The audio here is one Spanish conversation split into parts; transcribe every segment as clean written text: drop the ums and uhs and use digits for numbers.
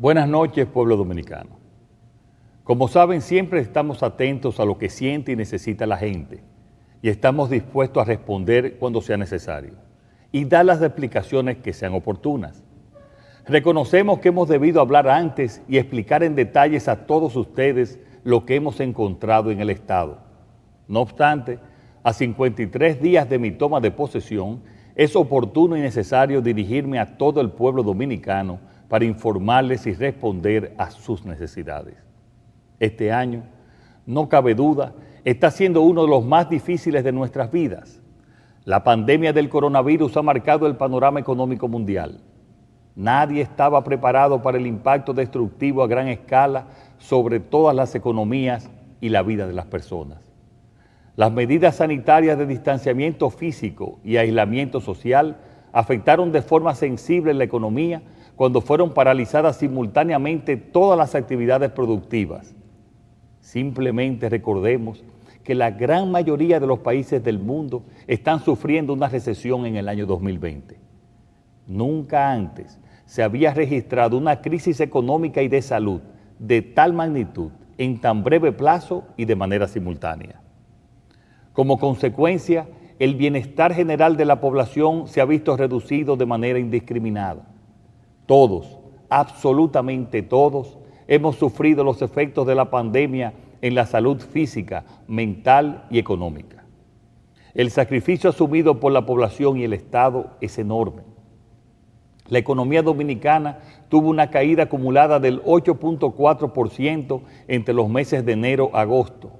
Buenas noches, pueblo dominicano. Como saben, siempre estamos atentos a lo que siente y necesita la gente y estamos dispuestos a responder cuando sea necesario y dar las explicaciones que sean oportunas. Reconocemos que hemos debido hablar antes y explicar en detalles a todos ustedes lo que hemos encontrado en el Estado. No obstante, a 53 días de mi toma de posesión, es oportuno y necesario dirigirme a todo el pueblo dominicano para informarles y responder a sus necesidades. Este año, no cabe duda, está siendo uno de los más difíciles de nuestras vidas. La pandemia del coronavirus ha marcado el panorama económico mundial. Nadie estaba preparado para el impacto destructivo a gran escala sobre todas las economías y la vida de las personas. Las medidas sanitarias de distanciamiento físico y aislamiento social afectaron de forma sensible la economía cuando fueron paralizadas simultáneamente todas las actividades productivas. Simplemente recordemos que la gran mayoría de los países del mundo están sufriendo una recesión en el año 2020. Nunca antes se había registrado una crisis económica y de salud de tal magnitud en tan breve plazo y de manera simultánea. Como consecuencia, el bienestar general de la población se ha visto reducido de manera indiscriminada. Todos, absolutamente todos, hemos sufrido los efectos de la pandemia en la salud física, mental y económica. El sacrificio asumido por la población y el Estado es enorme. La economía dominicana tuvo una caída acumulada del 8.4% entre los meses de enero a agosto.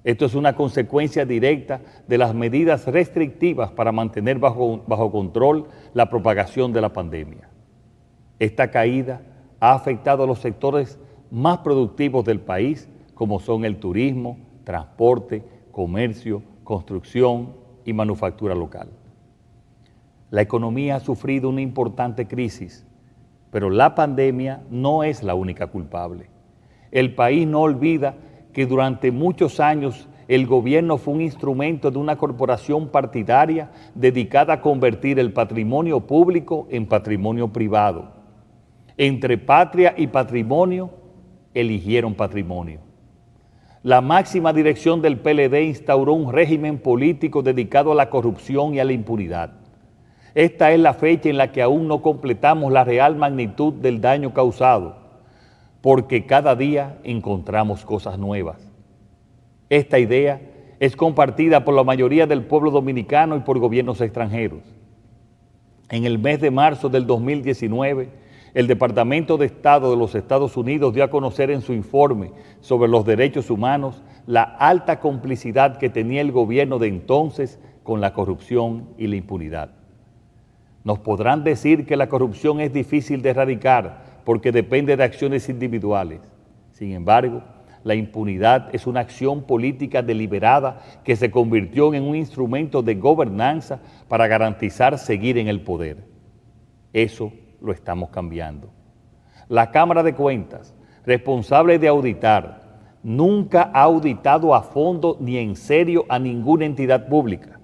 Esto es una consecuencia directa de las medidas restrictivas para mantener bajo control la propagación de la pandemia. Esta caída ha afectado a los sectores más productivos del país, como son el turismo, transporte, comercio, construcción y manufactura local. La economía ha sufrido una importante crisis, pero la pandemia no es la única culpable. El país no olvida que durante muchos años el gobierno fue un instrumento de una corporación partidaria dedicada a convertir el patrimonio público en patrimonio privado. Entre patria y patrimonio, eligieron patrimonio. La máxima dirección del PLD instauró un régimen político dedicado a la corrupción y a la impunidad. Esta es la fecha en la que aún no completamos la real magnitud del daño causado, porque cada día encontramos cosas nuevas. Esta idea es compartida por la mayoría del pueblo dominicano y por gobiernos extranjeros. En el mes de marzo del 2019, el Departamento de Estado de los Estados Unidos dio a conocer en su informe sobre los derechos humanos la alta complicidad que tenía el gobierno de entonces con la corrupción y la impunidad. Nos podrán decir que la corrupción es difícil de erradicar porque depende de acciones individuales. Sin embargo, la impunidad es una acción política deliberada que se convirtió en un instrumento de gobernanza para garantizar seguir en el poder. Eso lo estamos cambiando. La Cámara de Cuentas, responsable de auditar, nunca ha auditado a fondo ni en serio a ninguna entidad pública.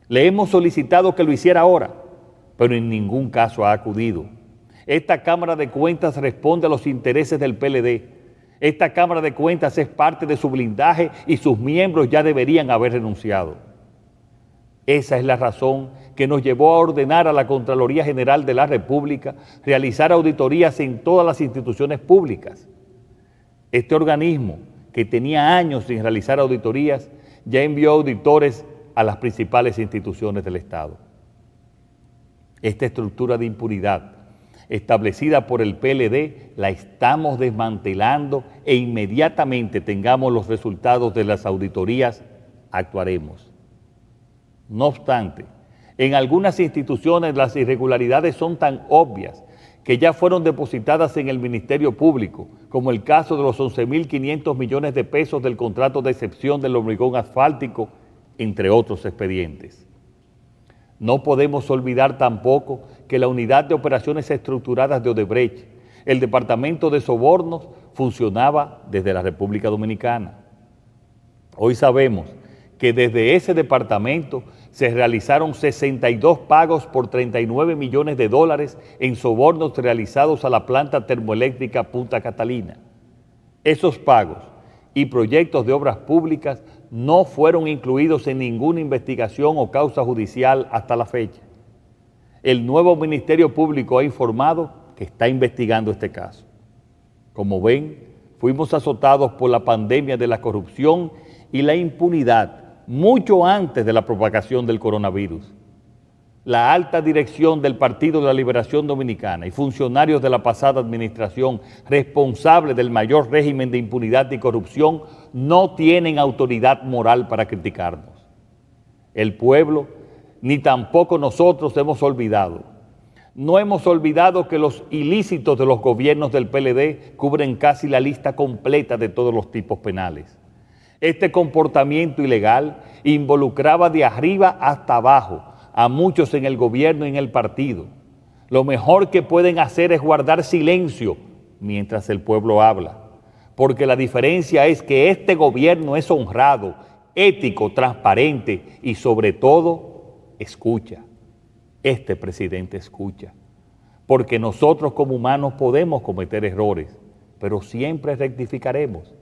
Le hemos solicitado que lo hiciera ahora, pero en ningún caso ha acudido. Esta Cámara de Cuentas responde a los intereses del PLD. Esta Cámara de Cuentas es parte de su blindaje y sus miembros ya deberían haber renunciado. Esa es la razón que nos llevó a ordenar a la Contraloría General de la República realizar auditorías en todas las instituciones públicas. Este organismo, que tenía años sin realizar auditorías, ya envió auditores a las principales instituciones del Estado. Esta estructura de impunidad establecida por el PLD la estamos desmantelando e inmediatamente tengamos los resultados de las auditorías, actuaremos. No obstante, en algunas instituciones las irregularidades son tan obvias que ya fueron depositadas en el Ministerio Público, como el caso de los 11.500 millones de pesos del contrato de excepción del hormigón asfáltico, entre otros expedientes. No podemos olvidar tampoco que la Unidad de Operaciones Estructuradas de Odebrecht, el Departamento de Sobornos, funcionaba desde la República Dominicana. Hoy sabemos que desde ese departamento se realizaron 62 pagos por 39 millones de dólares en sobornos realizados a la planta termoeléctrica Punta Catalina. Esos pagos y proyectos de obras públicas no fueron incluidos en ninguna investigación o causa judicial hasta la fecha. El nuevo Ministerio Público ha informado que está investigando este caso. Como ven, fuimos azotados por la pandemia de la corrupción y la impunidad mucho antes de la propagación del coronavirus. La alta dirección del Partido de la Liberación Dominicana y funcionarios de la pasada administración responsables del mayor régimen de impunidad y corrupción no tienen autoridad moral para criticarnos. El pueblo, ni tampoco nosotros hemos olvidado. No hemos olvidado que los ilícitos de los gobiernos del PLD cubren casi la lista completa de todos los tipos penales. Este comportamiento ilegal involucraba de arriba hasta abajo a muchos en el gobierno y en el partido. Lo mejor que pueden hacer es guardar silencio mientras el pueblo habla, porque la diferencia es que este gobierno es honrado, ético, transparente y sobre todo escucha. Este presidente escucha, porque nosotros como humanos podemos cometer errores, pero siempre rectificaremos.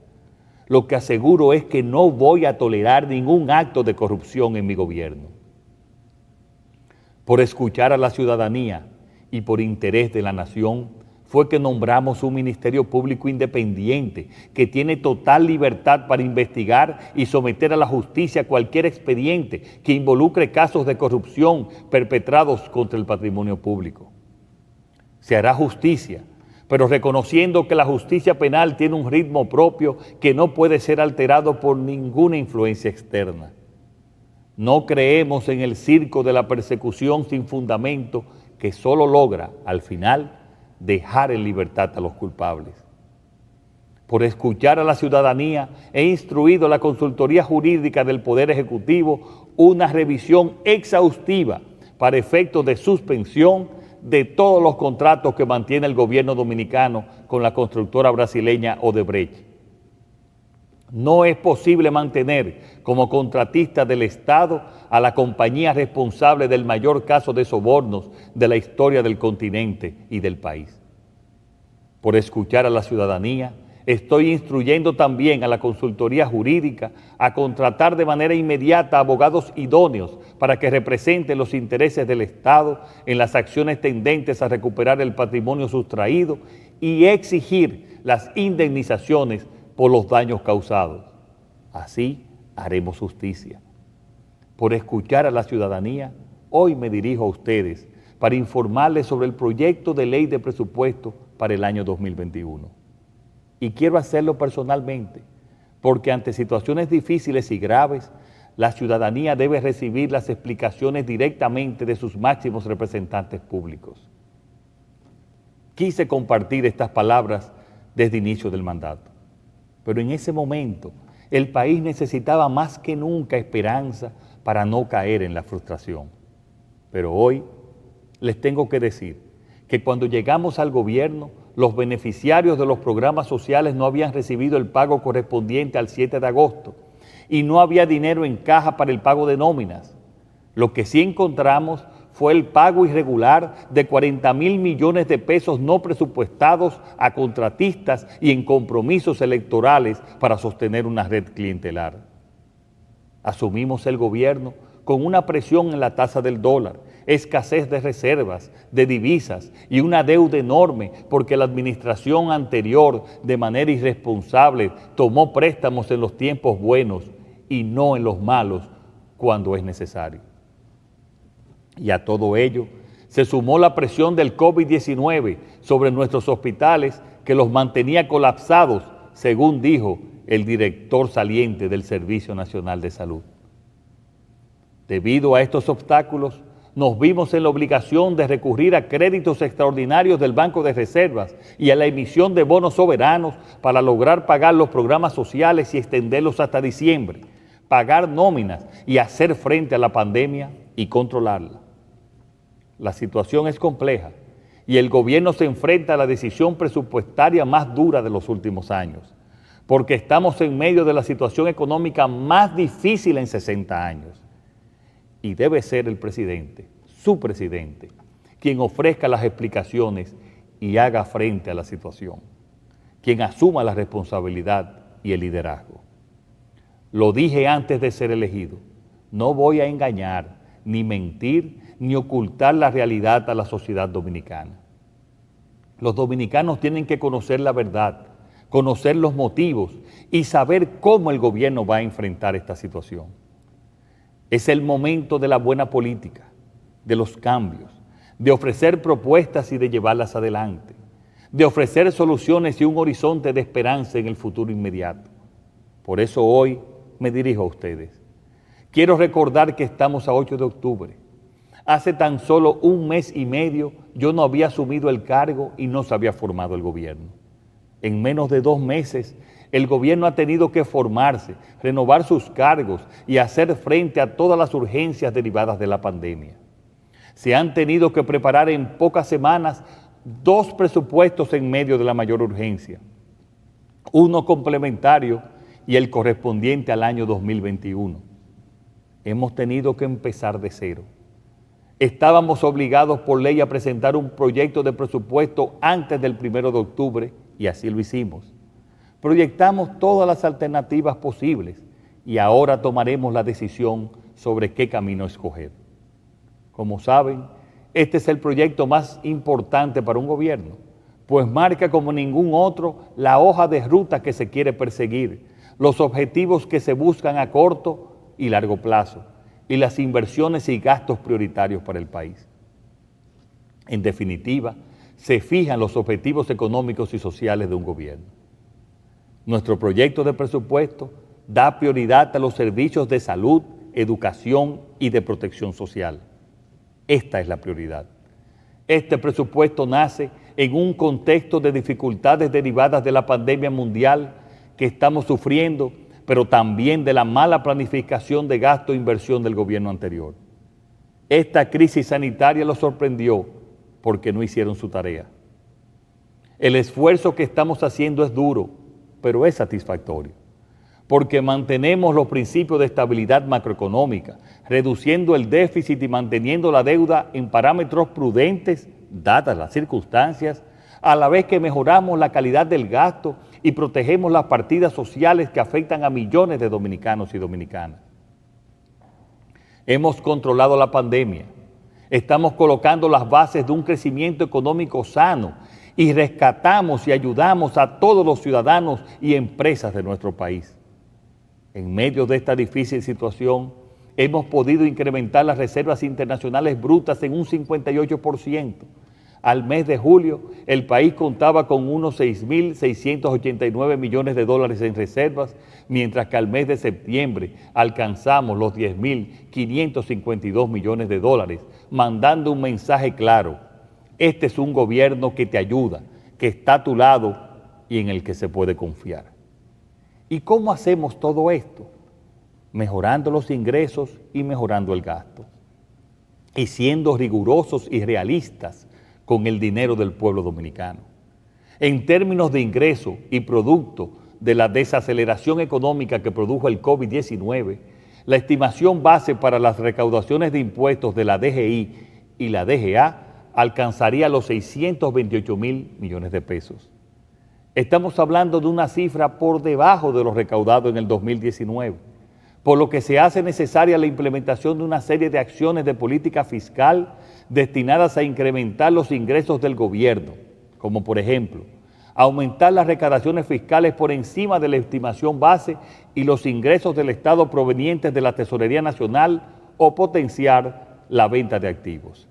Lo que aseguro es que no voy a tolerar ningún acto de corrupción en mi gobierno. Por escuchar a la ciudadanía y por interés de la nación, fue que nombramos un Ministerio Público independiente que tiene total libertad para investigar y someter a la justicia cualquier expediente que involucre casos de corrupción perpetrados contra el patrimonio público. Se hará justicia, pero reconociendo que la justicia penal tiene un ritmo propio que no puede ser alterado por ninguna influencia externa. No creemos en el circo de la persecución sin fundamento que solo logra, al final, dejar en libertad a los culpables. Por escuchar a la ciudadanía, he instruido a la Consultoría Jurídica del Poder Ejecutivo una revisión exhaustiva para efectos de suspensión de todos los contratos que mantiene el gobierno dominicano con la constructora brasileña Odebrecht. No es posible mantener como contratista del Estado a la compañía responsable del mayor caso de sobornos de la historia del continente y del país. Por escuchar a la ciudadanía, estoy instruyendo también a la Consultoría Jurídica a contratar de manera inmediata abogados idóneos para que representen los intereses del Estado en las acciones tendentes a recuperar el patrimonio sustraído y exigir las indemnizaciones por los daños causados. Así haremos justicia. Por escuchar a la ciudadanía, hoy me dirijo a ustedes para informarles sobre el proyecto de ley de presupuesto para el año 2021. Y quiero hacerlo personalmente, porque ante situaciones difíciles y graves, la ciudadanía debe recibir las explicaciones directamente de sus máximos representantes públicos. Quise compartir estas palabras desde el inicio del mandato, pero en ese momento el país necesitaba más que nunca esperanza para no caer en la frustración. Pero hoy les tengo que decir que cuando llegamos al gobierno, los beneficiarios de los programas sociales no habían recibido el pago correspondiente al 7 de agosto y no había dinero en caja para el pago de nóminas. Lo que sí encontramos fue el pago irregular de 40,000 millones de pesos no presupuestados a contratistas y en compromisos electorales para sostener una red clientelar. Asumimos el gobierno con una presión en la tasa del dólar, escasez de reservas, de divisas y una deuda enorme porque la administración anterior de manera irresponsable tomó préstamos en los tiempos buenos y no en los malos cuando es necesario. Y a todo ello se sumó la presión del COVID-19 sobre nuestros hospitales que los mantenía colapsados, según dijo el director saliente del Servicio Nacional de Salud. Debido a estos obstáculos, nos vimos en la obligación de recurrir a créditos extraordinarios del Banco de Reservas y a la emisión de bonos soberanos para lograr pagar los programas sociales y extenderlos hasta diciembre, pagar nóminas y hacer frente a la pandemia y controlarla. La situación es compleja y el gobierno se enfrenta a la decisión presupuestaria más dura de los últimos años. porque estamos en medio de la situación económica más difícil en 60 años. Y debe ser el presidente, su presidente, quien ofrezca las explicaciones y haga frente a la situación, quien asuma la responsabilidad y el liderazgo. Lo dije antes de ser elegido, no voy a engañar, ni mentir, ni ocultar la realidad a la sociedad dominicana. Los dominicanos tienen que conocer la verdad, conocer los motivos y saber cómo el gobierno va a enfrentar esta situación. Es el momento de la buena política, de los cambios, de ofrecer propuestas y de llevarlas adelante, de ofrecer soluciones y un horizonte de esperanza en el futuro inmediato. Por eso hoy me dirijo a ustedes. Quiero recordar que estamos a 8 de octubre. Hace tan solo un mes y medio yo no había asumido el cargo y no se había formado el gobierno. En menos de 2 meses, el gobierno ha tenido que formarse, renovar sus cargos y hacer frente a todas las urgencias derivadas de la pandemia. Se han tenido que preparar en pocas semanas 2 presupuestos en medio de la mayor urgencia, uno complementario y el correspondiente al año 2021. Hemos tenido que empezar de cero. Estábamos obligados por ley a presentar un proyecto de presupuesto antes del 1 de octubre y así lo hicimos. Proyectamos todas las alternativas posibles y ahora tomaremos la decisión sobre qué camino escoger. Como saben, este es el proyecto más importante para un gobierno, pues marca como ningún otro la hoja de ruta que se quiere perseguir, los objetivos que se buscan a corto y largo plazo y las inversiones y gastos prioritarios para el país. En definitiva, se fijan los objetivos económicos y sociales de un gobierno. Nuestro proyecto de presupuesto da prioridad a los servicios de salud, educación y de protección social. Esta es la prioridad. Este presupuesto nace en un contexto de dificultades derivadas de la pandemia mundial que estamos sufriendo, pero también de la mala planificación de gasto e inversión del gobierno anterior. Esta crisis sanitaria los sorprendió porque no hicieron su tarea. El esfuerzo que estamos haciendo es duro, pero es satisfactorio, porque mantenemos los principios de estabilidad macroeconómica, reduciendo el déficit y manteniendo la deuda en parámetros prudentes, dadas las circunstancias, a la vez que mejoramos la calidad del gasto y protegemos las partidas sociales que afectan a millones de dominicanos y dominicanas. Hemos controlado la pandemia, estamos colocando las bases de un crecimiento económico sano y rescatamos y ayudamos a todos los ciudadanos y empresas de nuestro país. En medio de esta difícil situación, hemos podido incrementar las reservas internacionales brutas en un 58%. Al mes de julio, el país contaba con unos 6.689 millones de dólares en reservas, mientras que al mes de septiembre alcanzamos los 10.552 millones de dólares, mandando un mensaje claro: este es un gobierno que te ayuda, que está a tu lado y en el que se puede confiar. ¿Y cómo hacemos todo esto? Mejorando los ingresos y mejorando el gasto, y siendo rigurosos y realistas con el dinero del pueblo dominicano. En términos de ingreso y producto de la desaceleración económica que produjo el COVID-19, la estimación base para las recaudaciones de impuestos de la DGI y la DGA alcanzaría los 628.000 millones de pesos. Estamos hablando de una cifra por debajo de lo recaudado en el 2019, por lo que se hace necesaria la implementación de una serie de acciones de política fiscal destinadas a incrementar los ingresos del gobierno, como por ejemplo, aumentar las recaudaciones fiscales por encima de la estimación base y los ingresos del Estado provenientes de la Tesorería Nacional o potenciar la venta de activos.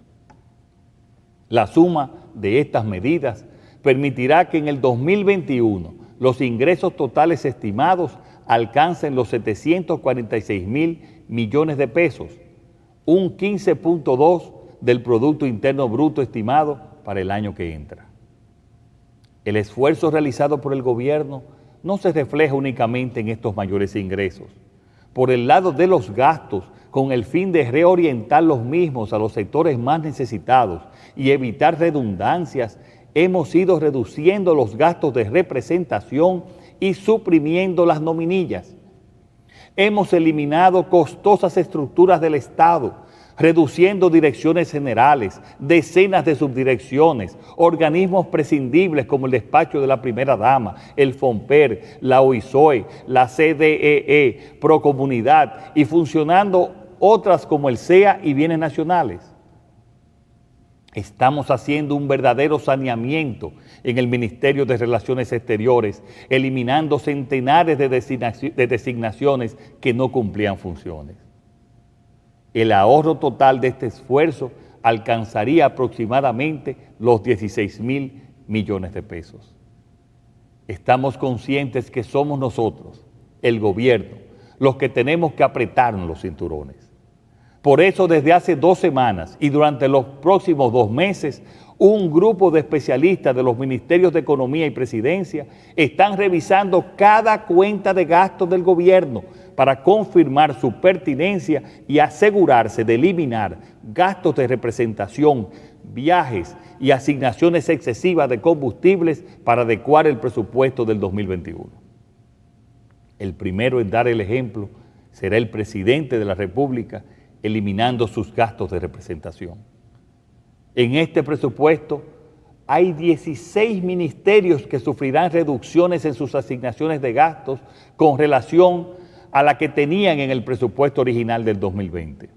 La suma de estas medidas permitirá que en el 2021 los ingresos totales estimados alcancen los 746.000 millones de pesos, un 15.2% del Producto Interno Bruto estimado para el año que entra. El esfuerzo realizado por el gobierno no se refleja únicamente en estos mayores ingresos. Por el lado de los gastos, con el fin de reorientar los mismos a los sectores más necesitados y evitar redundancias, hemos ido reduciendo los gastos de representación y suprimiendo las nominillas. Hemos eliminado costosas estructuras del Estado, reduciendo direcciones generales, decenas de subdirecciones, organismos prescindibles como el despacho de la primera dama, el FONPER, la OISOE, la CDEE, Procomunidad y funcionando otras como el SEA y Bienes Nacionales. Estamos haciendo un verdadero saneamiento en el Ministerio de Relaciones Exteriores, eliminando centenares de designaciones que no cumplían funciones. El ahorro total de este esfuerzo alcanzaría aproximadamente los 16,000 millones de pesos. Estamos conscientes que somos nosotros, el gobierno, los que tenemos que apretarnos los cinturones. Por eso, desde hace 2 semanas y durante los próximos 2 meses, un grupo de especialistas de los Ministerios de Economía y Presidencia están revisando cada cuenta de gastos del gobierno para confirmar su pertinencia y asegurarse de eliminar gastos de representación, viajes y asignaciones excesivas de combustibles para adecuar el presupuesto del 2021. El primero en dar el ejemplo será el presidente de la República, eliminando sus gastos de representación. En este presupuesto hay 16 ministerios que sufrirán reducciones en sus asignaciones de gastos con relación a la que tenían en el presupuesto original del 2020.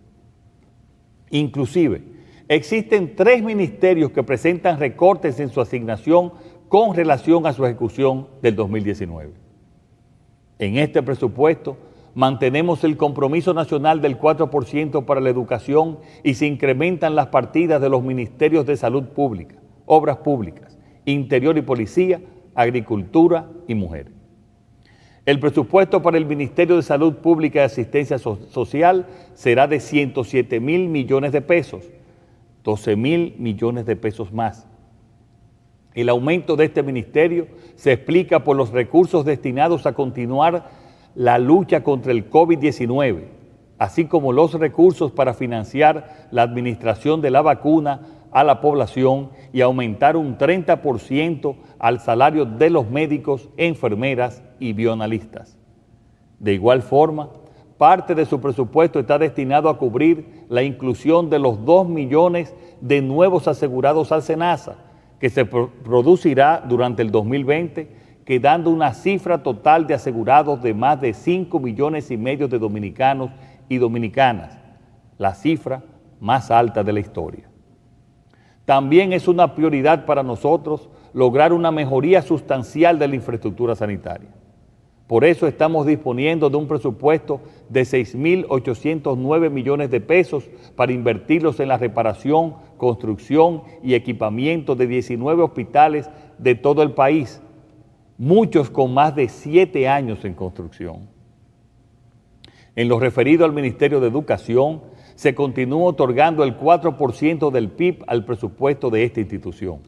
Inclusive, existen 3 ministerios que presentan recortes en su asignación con relación a su ejecución del 2019. En este presupuesto, mantenemos el compromiso nacional del 4% para la educación y se incrementan las partidas de los ministerios de Salud Pública, Obras Públicas, Interior y Policía, Agricultura y Mujeres. El presupuesto para el Ministerio de Salud Pública y Asistencia Social será de 107,000 millones de pesos, 12,000 millones de pesos más. El aumento de este ministerio se explica por los recursos destinados a continuar la lucha contra el COVID-19, así como los recursos para financiar la administración de la vacuna a la población y aumentar un 30% al salario de los médicos, enfermeras y bioanalistas. De igual forma, parte de su presupuesto está destinado a cubrir la inclusión de los 2 millones de nuevos asegurados al SENASA, que se producirá durante el 2020, quedando una cifra total de asegurados de más de 5,5 millones de dominicanos y dominicanas, la cifra más alta de la historia. También es una prioridad para nosotros lograr una mejoría sustancial de la infraestructura sanitaria. Por eso estamos disponiendo de un presupuesto de 6,809 millones de pesos para invertirlos en la reparación, construcción y equipamiento de 19 hospitales de todo el país, muchos con más de 7 años en construcción. En lo referido al Ministerio de Educación, se continúa otorgando el 4% del PIB al presupuesto de esta institución,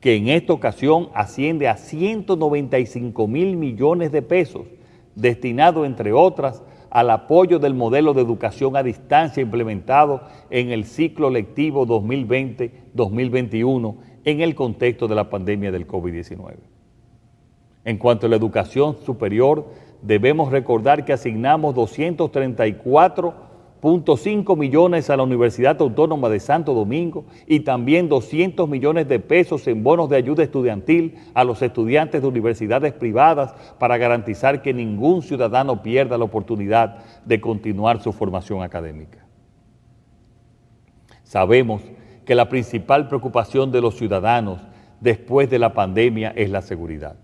que en esta ocasión asciende a 195,000 millones de pesos, destinado, entre otras, al apoyo del modelo de educación a distancia implementado en el ciclo lectivo 2020-2021 en el contexto de la pandemia del COVID-19. En cuanto a la educación superior, debemos recordar que asignamos 234,5 millones a la Universidad Autónoma de Santo Domingo y también 200 millones de pesos en bonos de ayuda estudiantil a los estudiantes de universidades privadas para garantizar que ningún ciudadano pierda la oportunidad de continuar su formación académica. Sabemos que la principal preocupación de los ciudadanos después de la pandemia es la seguridad.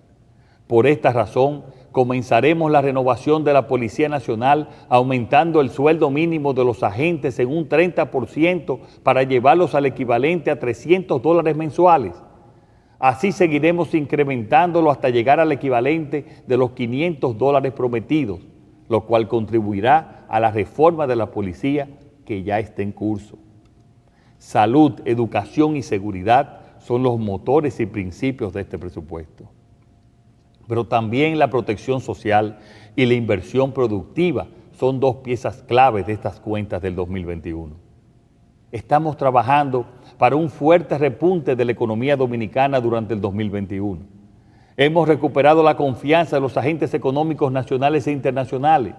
Por esta razón, comenzaremos la renovación de la Policía Nacional aumentando el sueldo mínimo de los agentes en un 30% para llevarlos al equivalente a $300 mensuales. Así seguiremos incrementándolo hasta llegar al equivalente de los $500 prometidos, lo cual contribuirá a la reforma de la policía que ya está en curso. Salud, educación y seguridad son los motores y principios de este presupuesto. Pero también la protección social y la inversión productiva son 2 piezas claves de estas cuentas del 2021. Estamos trabajando para un fuerte repunte de la economía dominicana durante el 2021. Hemos recuperado la confianza de los agentes económicos nacionales e internacionales.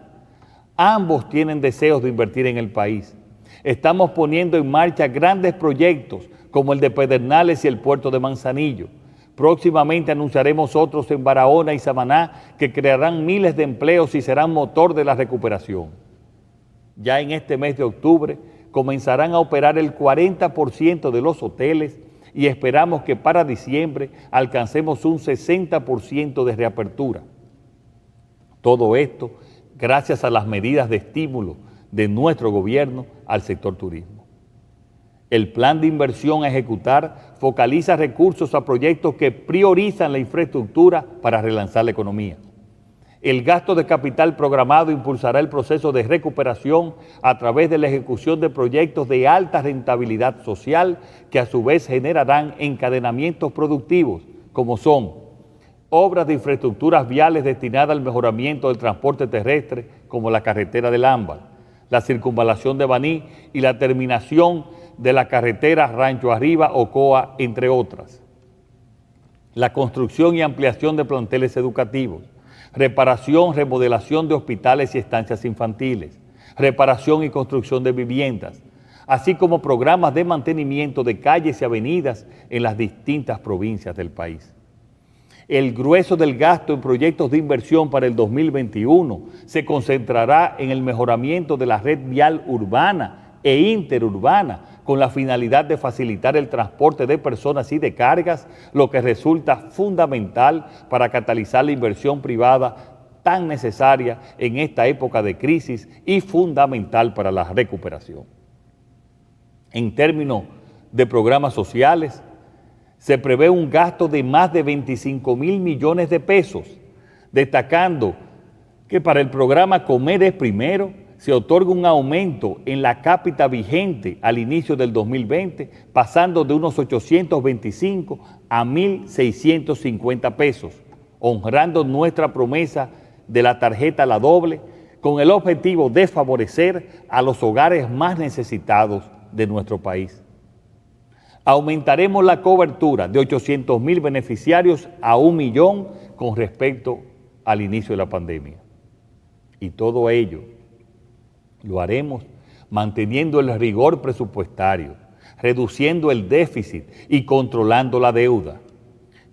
Ambos tienen deseos de invertir en el país. Estamos poniendo en marcha grandes proyectos como el de Pedernales y el puerto de Manzanillo. Próximamente anunciaremos otros en Barahona y Samaná que crearán miles de empleos y serán motor de la recuperación. Ya en este mes de octubre comenzarán a operar el 40% de los hoteles y esperamos que para diciembre alcancemos un 60% de reapertura. Todo esto gracias a las medidas de estímulo de nuestro gobierno al sector turismo. El plan de inversión a ejecutar focaliza recursos a proyectos que priorizan la infraestructura para relanzar la economía. El gasto de capital programado impulsará el proceso de recuperación a través de la ejecución de proyectos de alta rentabilidad social que a su vez generarán encadenamientos productivos, como son obras de infraestructuras viales destinadas al mejoramiento del transporte terrestre, como la carretera del Ámbar, la circunvalación de Baní y la terminación de la carretera Rancho Arriba, Ocoa, entre otras. La construcción y ampliación de planteles educativos, reparación, remodelación de hospitales y estancias infantiles, reparación y construcción de viviendas, así como programas de mantenimiento de calles y avenidas en las distintas provincias del país. El grueso del gasto en proyectos de inversión para el 2021 se concentrará en el mejoramiento de la red vial urbana e interurbana, con la finalidad de facilitar el transporte de personas y de cargas, lo que resulta fundamental para catalizar la inversión privada tan necesaria en esta época de crisis y fundamental para la recuperación. En términos de programas sociales, se prevé un gasto de más de 25.000 millones de pesos, destacando que para el programa Comer es Primero se otorga un aumento en la cápita vigente al inicio del 2020, pasando de unos 825 a 1.650 pesos, honrando nuestra promesa de la tarjeta La Doble, con el objetivo de favorecer a los hogares más necesitados de nuestro país. Aumentaremos la cobertura de 800.000 beneficiarios a 1 millón con respecto al inicio de la pandemia. Y todo ello lo haremos manteniendo el rigor presupuestario, reduciendo el déficit y controlando la deuda.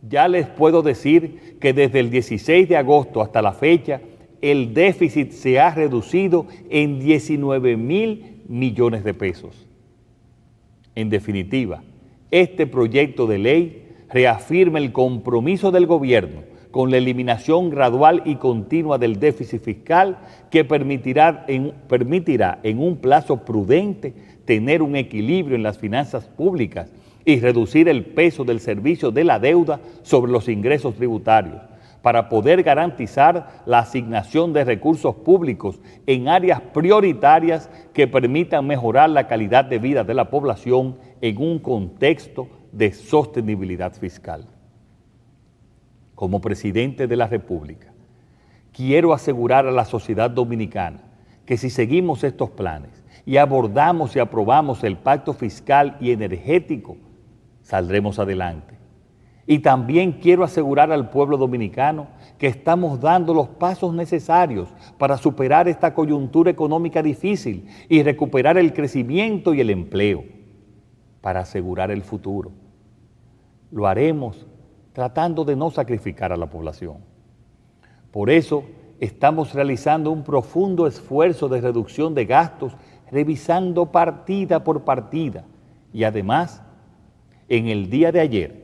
Ya les puedo decir que desde el 16 de agosto hasta la fecha, el déficit se ha reducido en 19.000 millones de pesos. En definitiva, este proyecto de ley reafirma el compromiso del gobierno con la eliminación gradual y continua del déficit fiscal que permitirá en un plazo prudente tener un equilibrio en las finanzas públicas y reducir el peso del servicio de la deuda sobre los ingresos tributarios para poder garantizar la asignación de recursos públicos en áreas prioritarias que permitan mejorar la calidad de vida de la población en un contexto de sostenibilidad fiscal. Como presidente de la República, quiero asegurar a la sociedad dominicana que si seguimos estos planes y abordamos y aprobamos el pacto fiscal y energético, saldremos adelante. Y también quiero asegurar al pueblo dominicano que estamos dando los pasos necesarios para superar esta coyuntura económica difícil y recuperar el crecimiento y el empleo, para asegurar el futuro. Lo haremos tratando de no sacrificar a la población. Por eso estamos realizando un profundo esfuerzo de reducción de gastos, revisando partida por partida. Y además, en el día de ayer,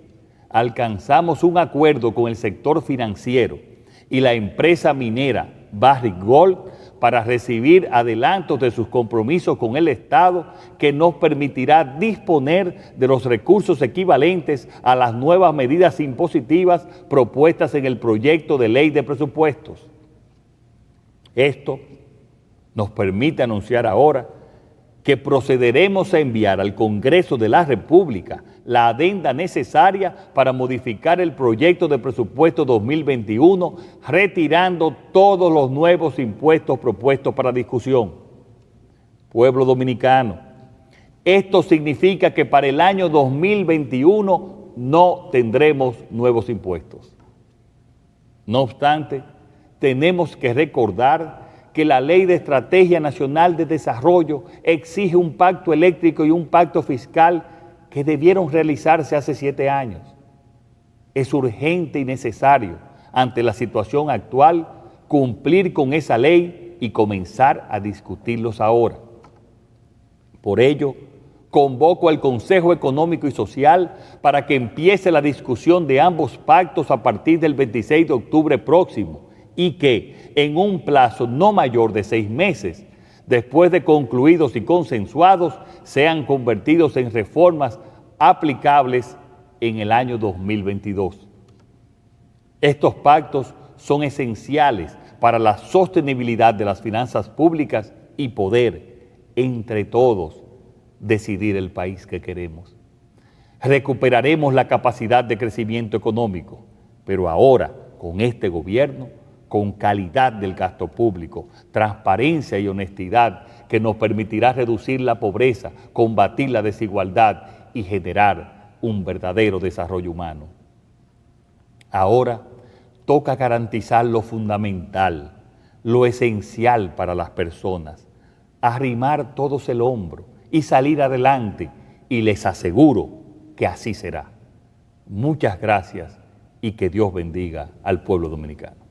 alcanzamos un acuerdo con el sector financiero y la empresa minera Barrick Gold para recibir adelantos de sus compromisos con el Estado que nos permitirá disponer de los recursos equivalentes a las nuevas medidas impositivas propuestas en el proyecto de ley de presupuestos. Esto nos permite anunciar ahora que procederemos a enviar al Congreso de la República la adenda necesaria para modificar el proyecto de presupuesto 2021, retirando todos los nuevos impuestos propuestos para discusión. Pueblo dominicano, esto significa que para el año 2021 no tendremos nuevos impuestos. No obstante, tenemos que recordar que la Ley de Estrategia Nacional de Desarrollo exige un pacto eléctrico y un pacto fiscal que debieron realizarse hace 7 años. Es urgente y necesario, ante la situación actual, cumplir con esa ley y comenzar a discutirlos ahora. Por ello, convoco al Consejo Económico y Social para que empiece la discusión de ambos pactos a partir del 26 de octubre próximo y que, en un plazo no mayor de 6 meses, después de concluidos y consensuados, sean convertidos en reformas aplicables en el año 2022. Estos pactos son esenciales para la sostenibilidad de las finanzas públicas y poder, entre todos, decidir el país que queremos. Recuperaremos la capacidad de crecimiento económico, pero ahora, con este gobierno, con calidad del gasto público, transparencia y honestidad que nos permitirá reducir la pobreza, combatir la desigualdad y generar un verdadero desarrollo humano. Ahora toca garantizar lo fundamental, lo esencial para las personas, arrimar todos el hombro y salir adelante, y les aseguro que así será. Muchas gracias y que Dios bendiga al pueblo dominicano.